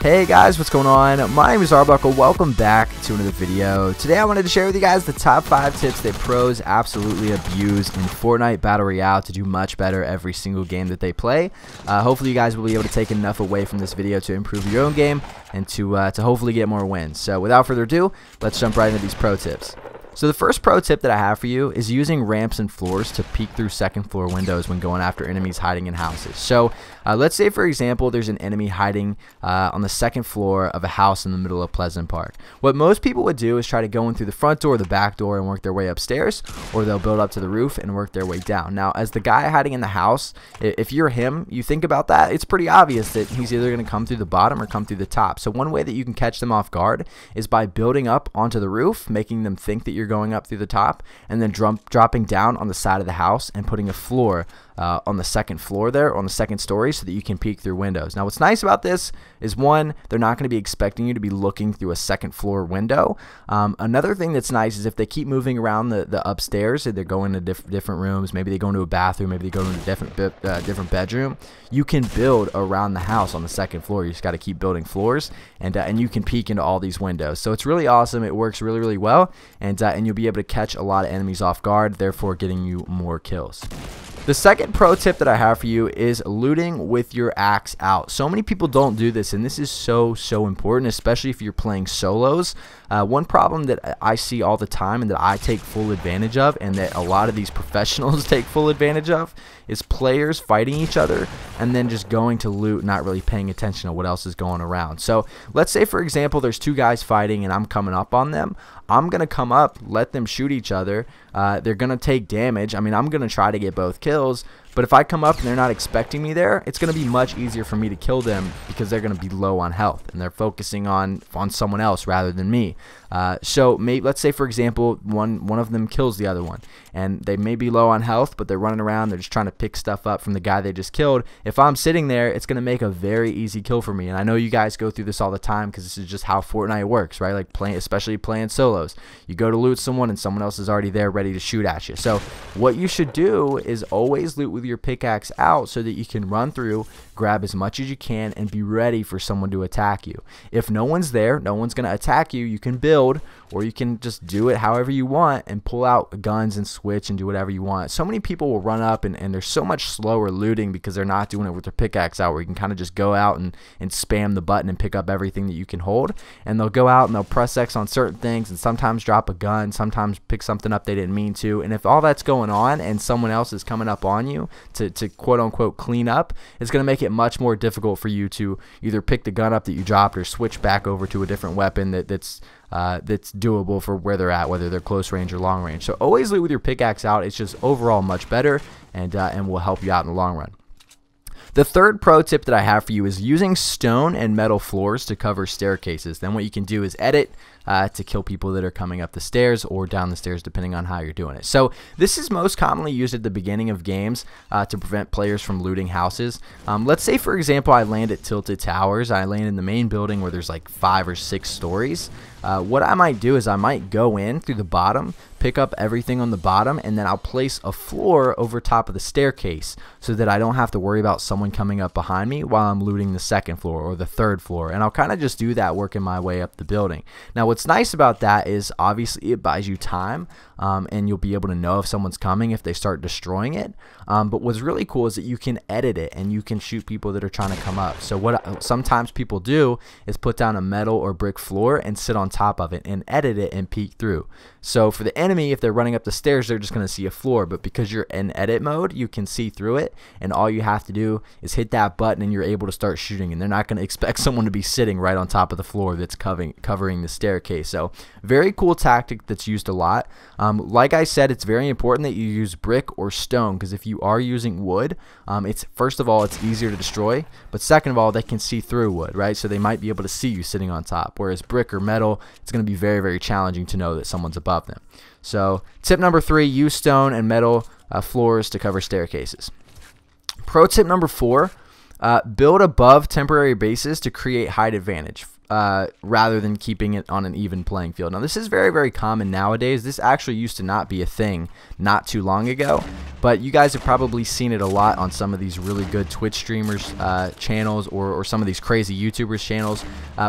Hey guys, what's going on? My name is Arbuckle. Welcome back to another video. Today I wanted to share with you guys the top 5 tips that pros absolutely abuse in Fortnite Battle Royale to do much better every single game that they play. Hopefully you guys will be able to take enough away from this video to improve your own game and to hopefully get more wins. So without further ado, let's jump right into these pro tips. So the first pro tip that I have for you is using ramps and floors to peek through second floor windows when going after enemies hiding in houses. So let's say, for example, there's an enemy hiding on the second floor of a house in the middle of Pleasant Park. What most people would do is try to go in through the front door or the back door and work their way upstairs, or they'll build up to the roof and work their way down. Now, as the guy hiding in the house, if you're him, you think about that, it's pretty obvious that he's either going to come through the bottom or come through the top. So one way that you can catch them off guard is by building up onto the roof, making them think that you're going up through the top, and then dropping down on the side of the house and putting a floor on the second floor there, on the second story, so that you can peek through windows. Now what's nice about this is, one, they're not going to be expecting you to be looking through a second floor window. Another thing that's nice is if they keep moving around the upstairs, they're going to different rooms, maybe they go into a bathroom, maybe they go into a different bedroom, you can build around the house on the second floor. You just got to keep building floors, and you can peek into all these windows. So it's really awesome. It works really well, and you'll be able to catch a lot of enemies off guard, therefore getting you more kills. The second pro tip that I have for you is looting with your axe out. So many people don't do this, and this is so important, especially if you're playing solos. One problem that I see all the time and that I take full advantage of, and that a lot of these professionals take full advantage of, is players fighting each other and then just going to loot, not really paying attention to what else is going around. So let's say, for example, there's two guys fighting and I'm coming up on them. I'm going to come up, let them shoot each other. They're going to take damage. I mean, I'm going to try to get both kills, but if I come up and they're not expecting me there, it's going to be much easier for me to kill them because they're going to be low on health and they're focusing on someone else rather than me. So let's say, for example, one of them kills the other one, and they may be low on health, but they're running around, they're just trying to pick stuff up from the guy they just killed. If I'm sitting there, it's going to make a very easy kill for me. And I know you guys go through this all the time because this is just how Fortnite works, right? Like especially playing solos. You go to loot someone and someone else is already there ready to shoot at you. So what you should do is always loot with your pickaxe out so that you can run through, grab as much as you can, and be ready for someone to attack you. If no one's there, no one's going to attack you, you can build, or you can just do it however you want and pull out guns and switch and do whatever you want. So many people will run up and they're so much slower looting because they're not doing it with their pickaxe out, where you can kind of just go out and spam the button and pick up everything that you can hold. And they'll go out and they'll press X on certain things and sometimes drop a gun, sometimes pick something up they didn't mean to. And if all that's going on and someone else is coming up on you to quote unquote clean up, it's going to make it much more difficult for you to either pick the gun up that you dropped or switch back over to a different weapon that's doable for where they're at, whether they're close range or long range. So always loot with your pickaxe out. It's just overall much better and will help you out in the long run. The third pro tip that I have for you is using stone and metal floors to cover staircases. Then what you can do is edit to kill people that are coming up the stairs or down the stairs, depending on how you're doing it. So this is most commonly used at the beginning of games to prevent players from looting houses. Let's say, for example, I land at Tilted Towers. I land in the main building where there's like 5 or 6 stories. What I might do is I might go in through the bottom, pick up everything on the bottom, and then I'll place a floor over top of the staircase so that I don't have to worry about someone coming up behind me while I'm looting the second floor or the third floor. And I'll kind of just do that, working my way up the building. Now what's nice about that is obviously it buys you time, and you'll be able to know if someone's coming if they start destroying it. But what's really cool is that you can edit it and you can shoot people that are trying to come up. So what sometimes people do is put down a metal or brick floor and sit on top of it and edit it and peek through. So for the enemy, if they're running up the stairs, they're just going to see a floor, but because you're in edit mode, you can see through it, and all you have to do is hit that button and you're able to start shooting, and they're not going to expect someone to be sitting right on top of the floor that's covering the staircase. So very cool tactic that's used a lot. Like I said, it's very important that you use brick or stone, because if you are using wood, it's first of all, it's easier to destroy, but second of all, they can see through wood, right? So they might be able to see you sitting on top, whereas brick or metal, it's going to be very challenging to know that someone's above them. So tip number 3, use stone and metal floors to cover staircases. Pro tip number 4, build above temporary bases to create height advantage. rather than keeping it on an even playing field. Now, this is very, very common nowadays. This actually used to not be a thing not too long ago, but you guys have probably seen it a lot on some of these really good Twitch streamers channels, or some of these crazy YouTubers channels,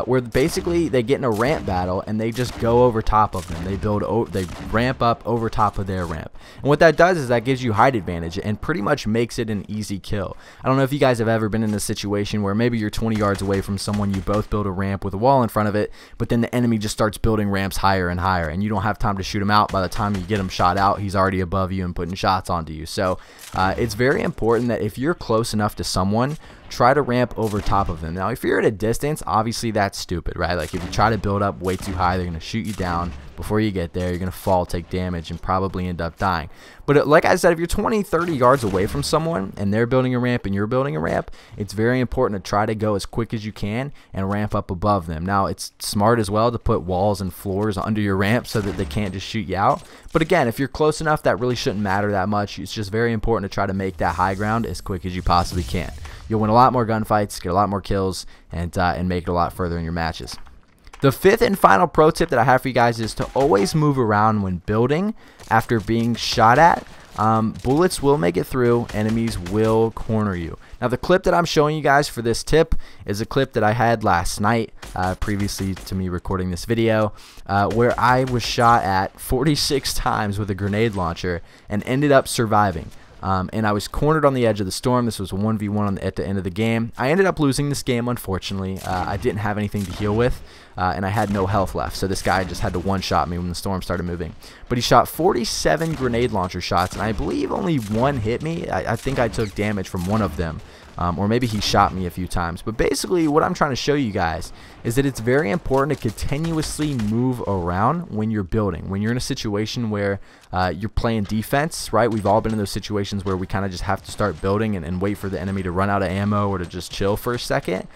where basically they get in a ramp battle and they just go over top of them. They ramp up over top of their ramp, and what that does is that gives you height advantage and pretty much makes it an easy kill. I don't know if you guys have ever been in a situation where maybe you're 20 yards away from someone, you both build a ramp with a wall in front of it, but then the enemy just starts building ramps higher and higher, and you don't have time to shoot him out. By the time you get him shot out, he's already above you and putting shots onto you. So it's very important that if you're close enough to someone, try to ramp over top of them. Now, if you're at a distance, obviously that's stupid, right? Like if you try to build up way too high, they're going to shoot you down before you get there. You're going to fall, take damage, and probably end up dying. But like I said, if you're 20, 30 yards away from someone and they're building a ramp and you're building a ramp, it's very important to try to go as quick as you can and ramp up above them. Now, it's smart as well to put walls and floors under your ramp so that they can't just shoot you out. But again, if you're close enough, that really shouldn't matter that much. It's just very important to try to make that high ground as quick as you possibly can. You'll win a lot more gunfights, get a lot more kills, and make it a lot further in your matches. The fifth and final pro tip that I have for you guys is to always move around when building after being shot at. Bullets will make it through, enemies will corner you. Now, the clip that I'm showing you guys for this tip is a clip that I had last night, previously to me recording this video, where I was shot at 46 times with a grenade launcher and ended up surviving. And I was cornered on the edge of the storm. This was a 1v1 at the end of the game. I ended up losing this game, unfortunately. I didn't have anything to heal with, and I had no health left. So this guy just had to one-shot me when the storm started moving. But he shot 47 grenade launcher shots, and I believe only one hit me. I think I took damage from one of them. Or maybe he shot me a few times. But basically what I'm trying to show you guys is that it's very important to continuously move around when you're building. When you're in a situation where you're playing defense, right? We've all been in those situations where we kind of just have to start building and wait for the enemy to run out of ammo or to just chill for a second.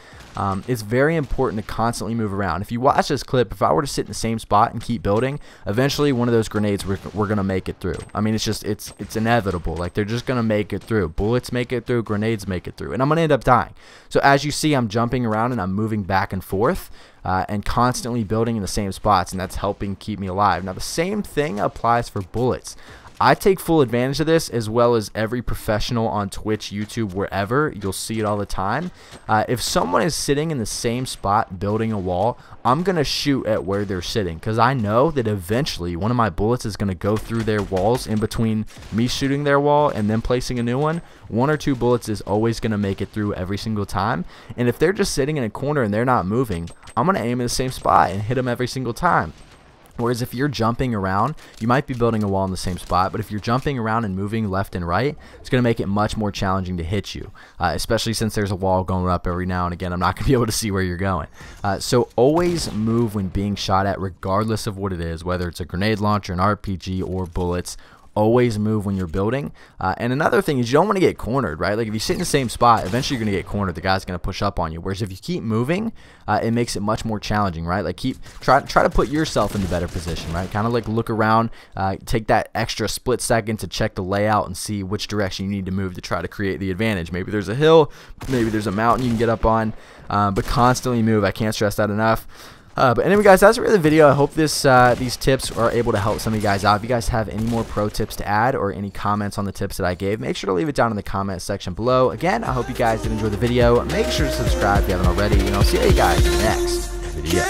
It's very important to constantly move around. If you watch this clip, if I were to sit in the same spot and keep building, eventually one of those grenades we're going to make it through. I mean, it's inevitable. Like, they're just going to make it through. Bullets make it through, grenades make it through, and I'm going to end up dying. So as you see, I'm jumping around and I'm moving back and forth and constantly building in the same spots, and that's helping keep me alive. Now, the same thing applies for bullets. I take full advantage of this, as well as every professional on Twitch, YouTube, wherever. You'll see it all the time. If someone is sitting in the same spot building a wall, I'm going to shoot at where they're sitting, because I know that eventually one of my bullets is going to go through their walls. In between me shooting their wall and then placing a new one, 1 or 2 bullets is always going to make it through every single time. And if they're just sitting in a corner and they're not moving, I'm going to aim in the same spot and hit them every single time. Whereas if you're jumping around, you might be building a wall in the same spot, but if you're jumping around and moving left and right, it's going to make it much more challenging to hit you, especially since there's a wall going up every now and again. I'm not going to be able to see where you're going. So always move when being shot at, regardless of what it is, whether it's a grenade launcher, an RPG, or bullets. Always move when you're building. And another thing is, you don't want to get cornered, right? Like, if you sit in the same spot, eventually you're going to get cornered. The guy's going to push up on you. Whereas if you keep moving, it makes it much more challenging, right? Like, try to put yourself in the better position, right? Kind of like look around, take that extra split second to check the layout and see which direction you need to move to try to create the advantage. Maybe there's a hill, maybe there's a mountain you can get up on, but constantly move. I can't stress that enough. But anyway, guys, that's really the video. I hope these tips are able to help some of you guys out. If you guys have any more pro tips to add or any comments on the tips that I gave, make sure to leave it down in the comment section below. Again, I hope you guys did enjoy the video. Make sure to subscribe if you haven't already, and I'll see you guys next video.